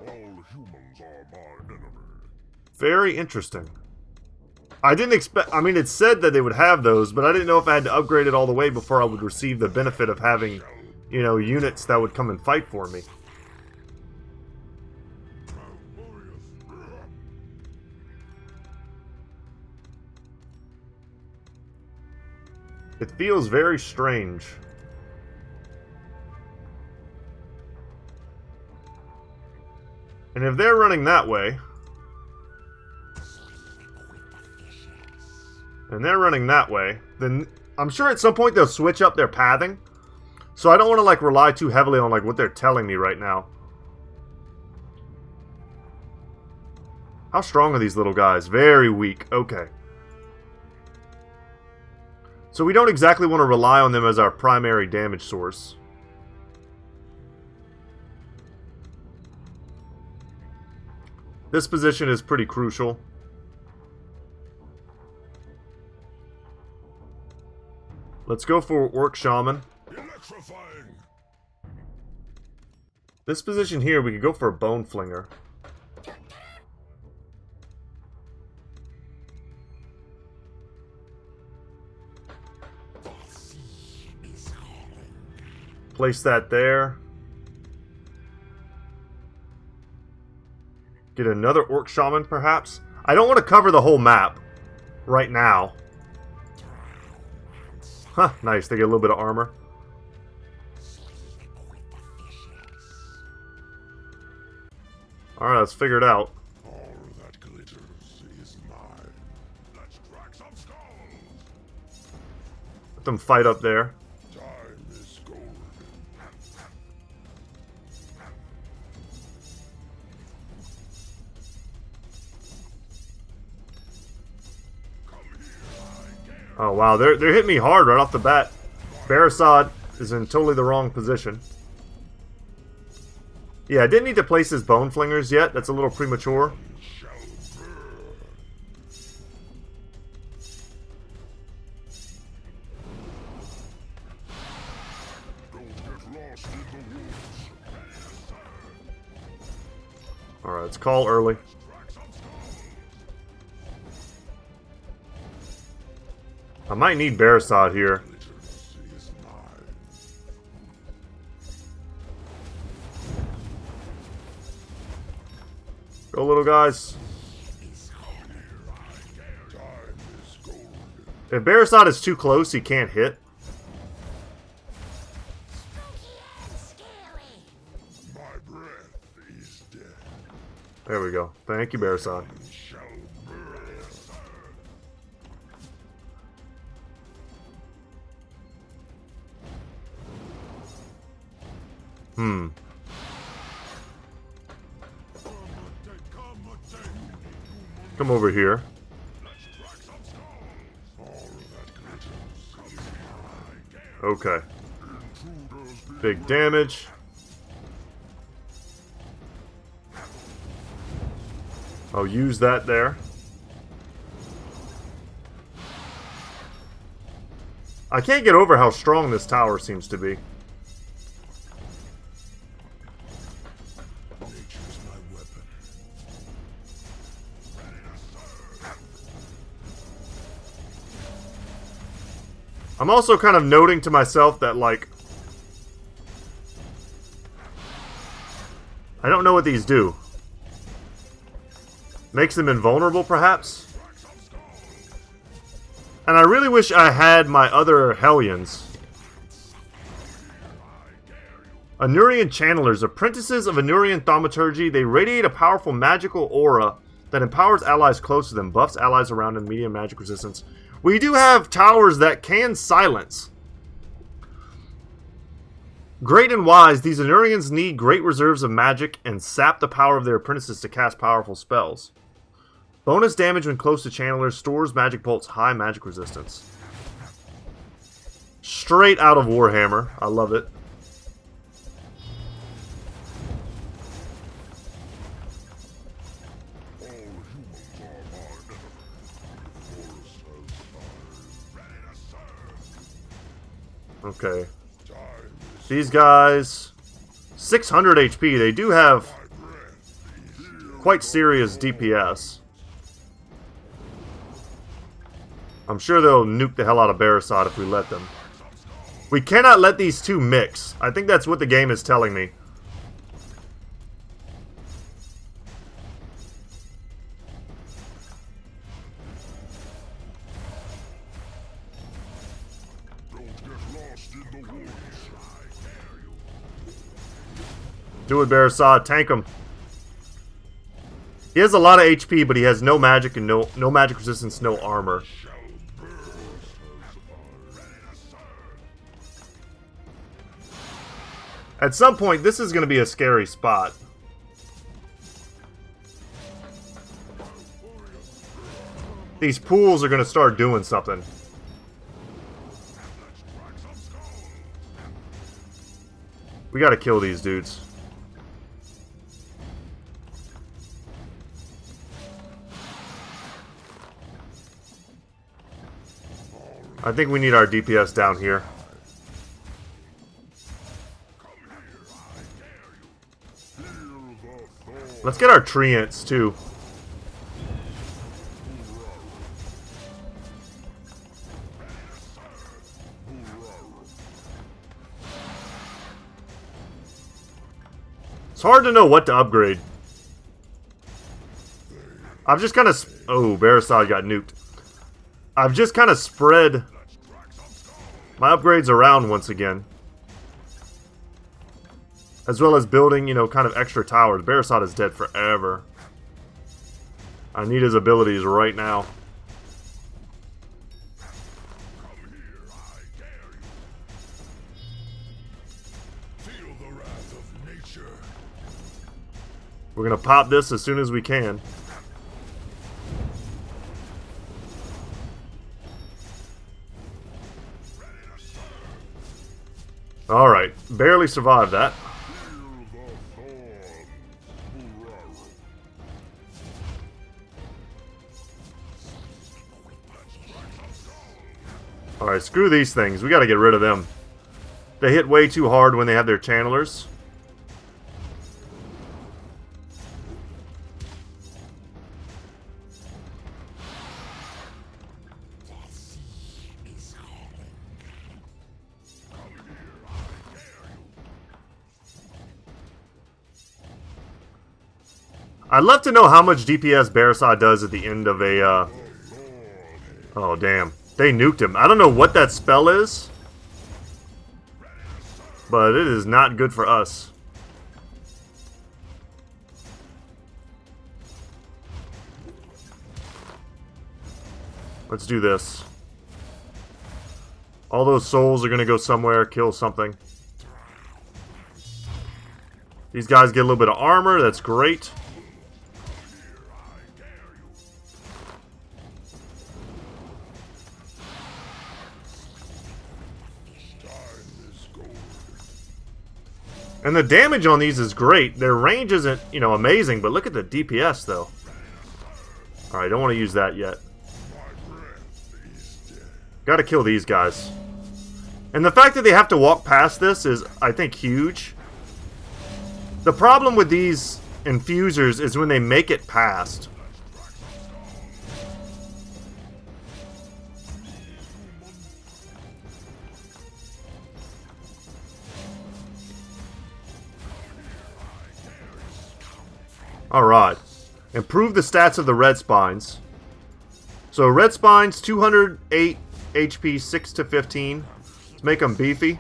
All humans are my enemy. Very interesting. I didn't expect... I mean, it said that they would have those, but I didn't know if I had to upgrade it all the way before I would receive the benefit of having, you know, units that would come and fight for me. It feels very strange. And if they're running that way... and they're running that way, then I'm sure at some point they'll switch up their pathing. So I don't want to like rely too heavily on like what they're telling me right now. How strong are these little guys? Very weak. Okay. So we don't exactly want to rely on them as our primary damage source. This position is pretty crucial. Let's go for Orc Shaman. Electrifying. This position here, we could go for a Bone Flinger. Place that there. Get another Orc Shaman, perhaps. I don't want to cover the whole map right now. Huh, nice. They get a little bit of armor. Alright, let's figure it out. All that glitters is mine. Let's crack some skulls. Let them fight up there. Time is golden. Oh wow, they're hitting me hard right off the bat. Barasad is in totally the wrong position. Yeah, I didn't need to place his Bone Flingers yet. That's a little premature. Alright, let's call early. I might need Barasod here. Go, little guys. If Barasod is too close, he can't hit. There we go. Thank you, Barasod. Come over here. Okay. Big damage. I'll use that there. I can't get over how strong this tower seems to be. I'm also kind of noting to myself that, like, I don't know what these do. Makes them invulnerable, perhaps? And I really wish I had my other Hellions. Anurian Channelers, apprentices of Anurian Thaumaturgy. They radiate a powerful magical aura that empowers allies close to them, buffs allies around them, medium magic resistance. We do have towers that can silence. Great and wise, these Anurians need great reserves of magic and sap the power of their apprentices to cast powerful spells. Bonus damage when close to channelers, stores magic bolts, high magic resistance. Straight out of Warhammer. I love it. Okay. These guys, 600 HP. They do have quite serious DPS. I'm sure they'll nuke the hell out of Barasod if we let them. We cannot let these two mix. I think that's what the game is telling me. Do it, Barasod. Tank him. He has a lot of HP, but he has no magic and no magic resistance, no armor. At some point, this is going to be a scary spot. These pools are going to start doing something. We got to kill these dudes. I think we need our DPS down here. Let's get our treants too. It's hard to know what to upgrade. I've just kind of... Oh, Barasod got nuked. I've just kind of spread my upgrades around once again. As well as building, you know, kind of extra towers. Barasod is dead forever. I need his abilities right now. We're gonna pop this as soon as we can. Alright, barely survived that. Alright, screw these things. We gotta get rid of them. They hit way too hard when they have their channelers. I'd love to know how much DPS Barasad does at the end of a, Oh, damn. They nuked him. I don't know what that spell is, but it is not good for us. Let's do this. All those souls are going to go somewhere, kill something. These guys get a little bit of armor. That's great. And the damage on these is great. Their range isn't, you know, amazing, but look at the DPS, though. Alright, don't want to use that yet. Gotta kill these guys. And the fact that they have to walk past this is, I think, huge. The problem with these infusers is when they make it past. Alright. Improve the stats of the red spines. So red spines, 208 HP, 6 to 15. Let's make them beefy.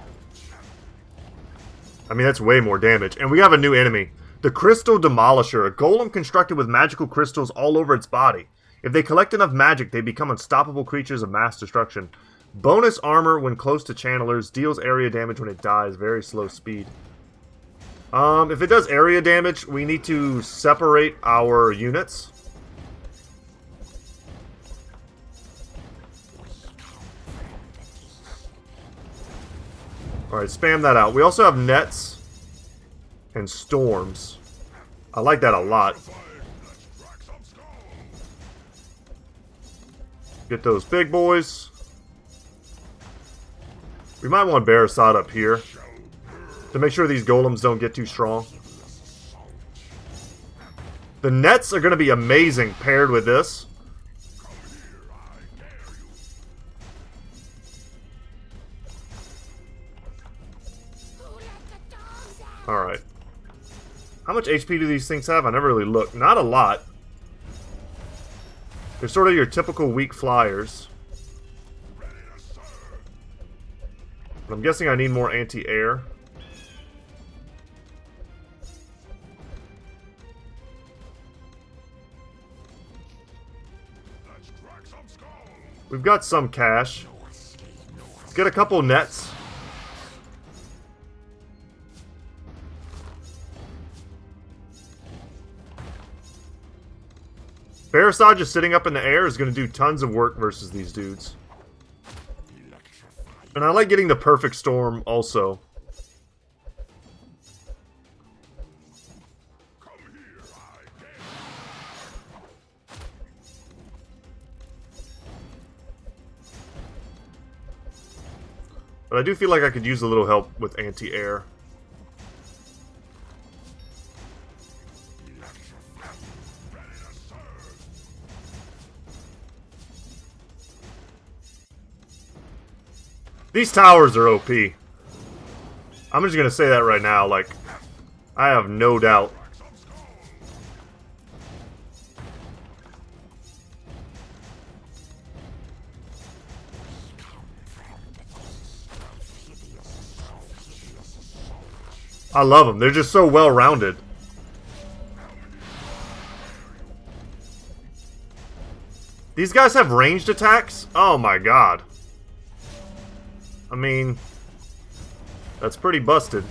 I mean, that's way more damage. And we have a new enemy. The Crystal Demolisher. A golem constructed with magical crystals all over its body. If they collect enough magic, they become unstoppable creatures of mass destruction. Bonus armor when close to channelers. Deals area damage when it dies. Very slow speed. If it does area damage, we need to separate our units. Alright, spam that out. We also have nets and storms. I like that a lot. Get those big boys. We might want Barasad up here to make sure these golems don't get too strong. The nets are going to be amazing paired with this. Alright. How much HP do these things have? I never really looked. Not a lot. They're sort of your typical weak flyers. I'm guessing I need more anti-air. We've got some cash. Let's get a couple nets. Barasad just sitting up in the air is going to do tons of work versus these dudes. And I like getting the perfect storm also. But I do feel like I could use a little help with anti-air. These towers are OP. I'm just gonna say that right now, like, I have no doubt. I love them. They're just so well-rounded. These guys have ranged attacks? Oh my god. I mean, that's pretty busted.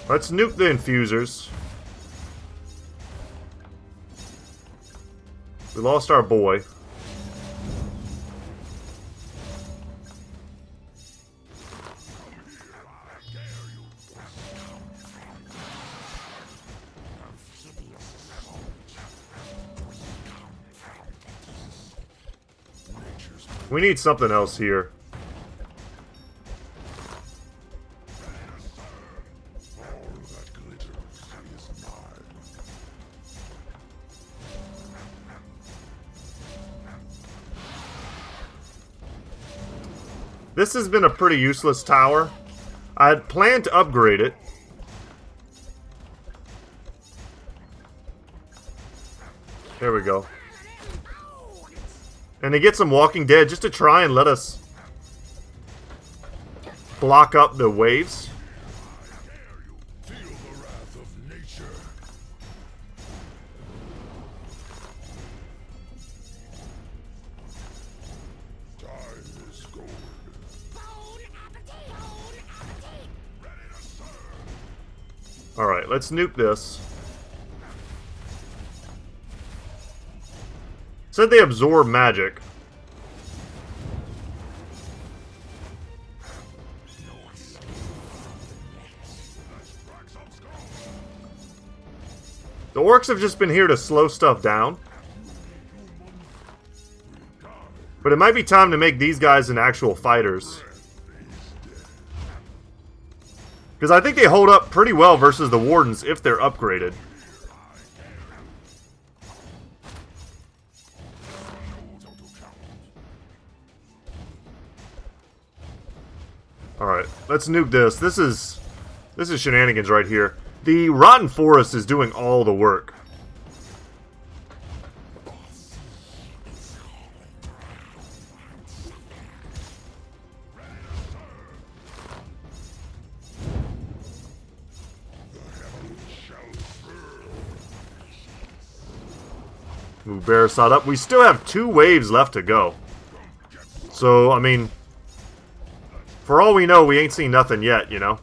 Let's nuke the infusers. We lost our boy. We need something else here. This has been a pretty useless tower. I had planned to upgrade it. There we go. And to get some Walking Dead just to try and let us block up the waves. Feel the wrath of nature. Time is gold. Alright, let's nuke this. Said they absorb magic. The orcs have just been here to slow stuff down. But it might be time to make these guys into actual fighters. Because I think they hold up pretty well versus the wardens if they're upgraded. Alright, let's nuke this. This is shenanigans right here. The Rotten Forest is doing all the work. Move Barasat up. We still have 2 waves left to go. So, I mean, for all we know, we ain't seen nothing yet, you know?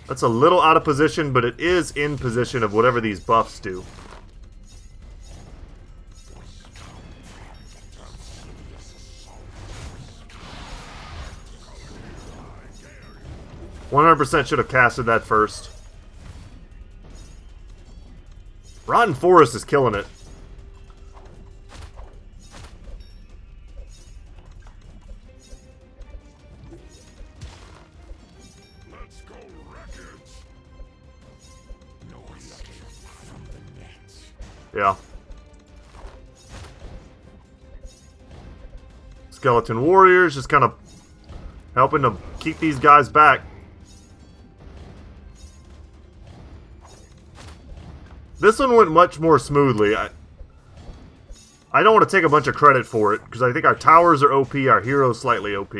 That's a little out of position, but it is in position of whatever these buffs do. %100% should have casted that first. Rotten Forest is killing it. Let's go wreck it. No escape from the net. Yeah. Skeleton warriors just kind of helping to keep these guys back. This one went much more smoothly. I don't want to take a bunch of credit for it, because I think our towers are OP, our heroes slightly OP.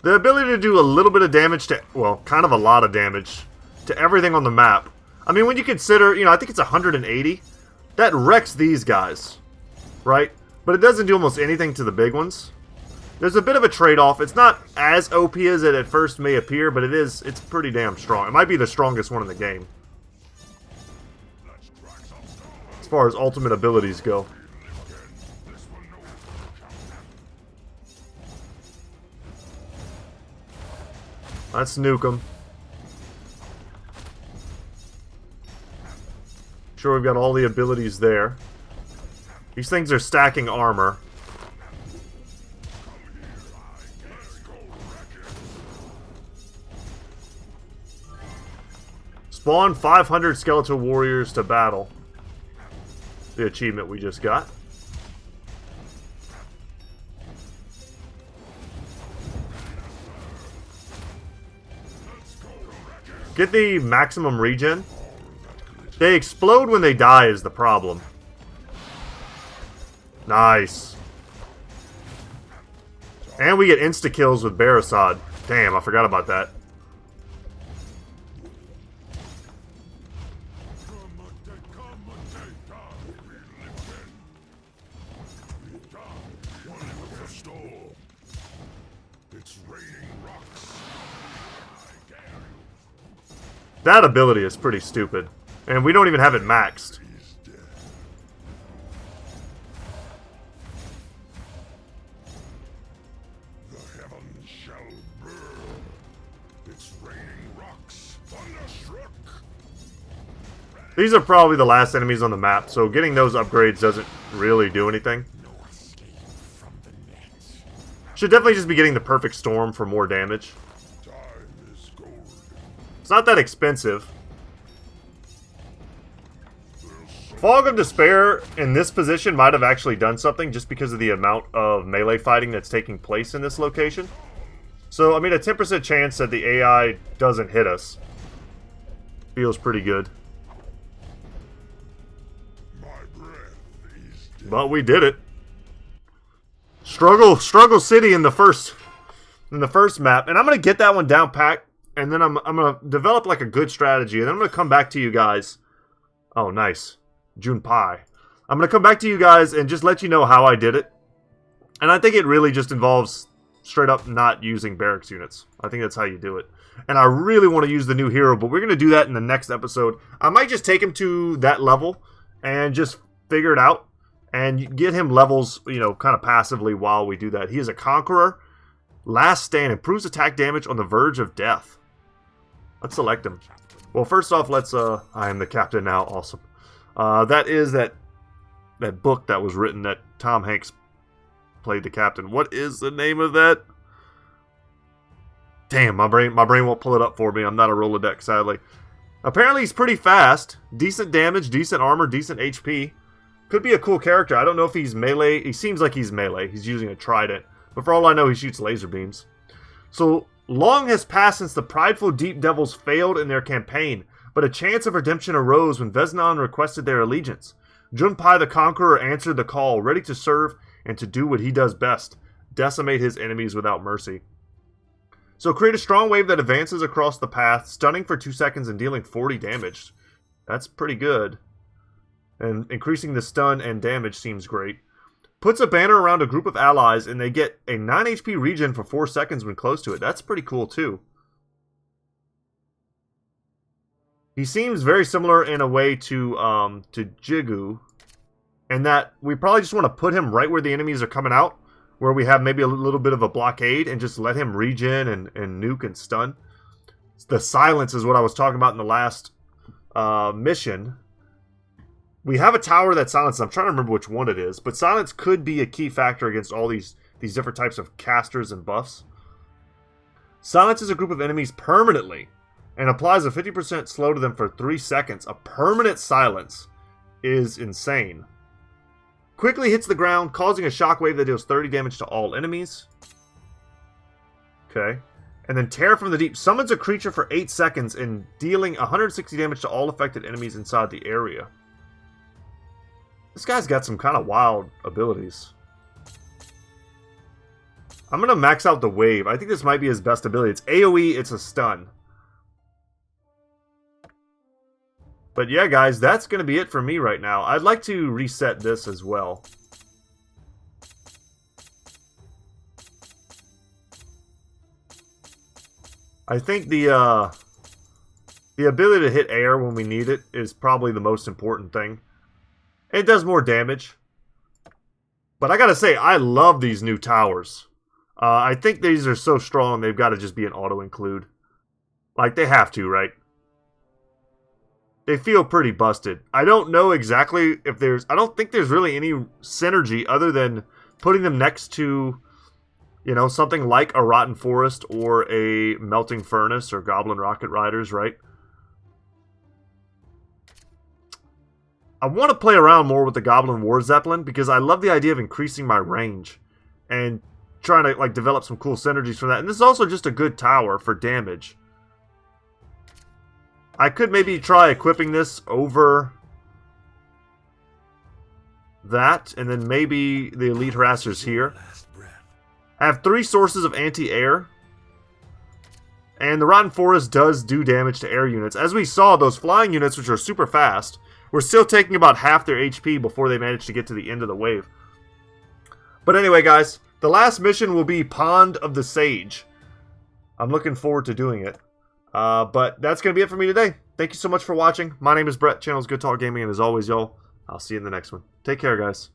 The ability to do a little bit of damage to, well, kind of a lot of damage to everything on the map. I mean, when you consider, you know, I think it's 180. That wrecks these guys, right? But it doesn't do almost anything to the big ones. There's a bit of a trade-off. It's not as OP as it at first may appear, but it's pretty damn strong. It might be the strongest one in the game. As far as ultimate abilities go. Let's nuke them. Sure, we've got all the abilities there. These things are stacking armor. Spawn 500 skeletal warriors to battle. The achievement we just got. Get the maximum regen. They explode when they die is the problem. Nice. And we get insta-kills with Barasat. Damn, I forgot about that. That ability is pretty stupid. And we don't even have it maxed. The heavens shall burn. It's raining rocks. rocks. Thunderstruck. These are probably the last enemies on the map, so getting those upgrades doesn't really do anything. No escape from the net. Should definitely just be getting the perfect storm for more damage. Time is gold. It's not that expensive. Fog of Despair in this position might have actually done something just because of the amount of melee fighting that's taking place in this location. So, I mean, a 10% chance that the AI doesn't hit us feels pretty good. My breath is dead. But we did it. Struggle City in the first map, and I'm gonna get that one down packed, and then I'm gonna develop like a good strategy, and then I'm gonna come back to you guys. Oh, nice. Junpei. I'm going to come back to you guys and just let you know how I did it. And I think it really just involves straight up not using barracks units. I think that's how you do it. And I really want to use the new hero, but we're going to do that in the next episode. I might just take him to that level and just figure it out and get him levels, you know, kind of passively while we do that. He is a Conqueror. Last Stand. Improves attack damage on the verge of death. Let's select him. Well, first off, let's... I am the captain now. Awesome. That is that book that was written that Tom Hanks played the captain. What is the name of that? Damn, my brain won't pull it up for me. I'm not a Rolodex, sadly. Apparently he's pretty fast. Decent damage, decent armor, decent HP. Could be a cool character. I don't know if he's melee. He seems like he's melee. He's using a trident. But for all I know, he shoots laser beams. So, long has passed since the prideful Deep Devils failed in their campaign. But a chance of redemption arose when Veznan requested their allegiance. Junpei the Conqueror answered the call, ready to serve and to do what he does best, decimate his enemies without mercy. So create a strong wave that advances across the path, stunning for 2 seconds and dealing 40 damage. That's pretty good. And increasing the stun and damage seems great. Puts a banner around a group of allies and they get a 9 HP regen for 4 seconds when close to it. That's pretty cool too. He seems very similar in a way to Jigu, and that we probably just want to put him right where the enemies are coming out, where we have maybe a little bit of a blockade, and just let him regen and nuke and stun. The silence is what I was talking about in the last mission. We have a tower that silences. I'm trying to remember which one it is, but silence could be a key factor against all these different types of casters and buffs. Silence is a group of enemies permanently, and applies a 50% slow to them for 3 seconds. A permanent silence is insane. Quickly hits the ground, causing a shockwave that deals 30 damage to all enemies. Okay. And then Terror from the Deep summons a creature for 8 seconds and dealing 160 damage to all affected enemies inside the area. This guy's got some kind of wild abilities. I'm going to max out the wave. I think this might be his best ability. It's AoE, it's a stun. But yeah, guys, that's going to be it for me right now. I'd like to reset this as well. I think the ability to hit air when we need it is probably the most important thing. It does more damage. But I gotta say, I love these new towers. I think these are so strong, they've got to just be an auto-include. Like, they have to, right? They feel pretty busted. I don't know exactly if there's... I don't think there's really any synergy other than putting them next to, you know, something like a Rotten Forest or a Melting Furnace or Goblin Rocket Riders, right? I want to play around more with the Goblin War Zeppelin because I love the idea of increasing my range and trying to, like, develop some cool synergies from that. And this is also just a good tower for damage. I could maybe try equipping this over that, and then maybe the Elite Harassers here. I have 3 sources of anti-air, and the Rotten Forest does do damage to air units. As we saw, those flying units, which are super fast, were still taking about half their HP before they managed to get to the end of the wave. But anyway, guys, the last mission will be Pond of the Sage. I'm looking forward to doing it. But that's going to be it for me today. Thank you so much for watching. My name is Brett, channel is Goodtalk Gaming, and as always, y'all, I'll see you in the next one. Take care, guys.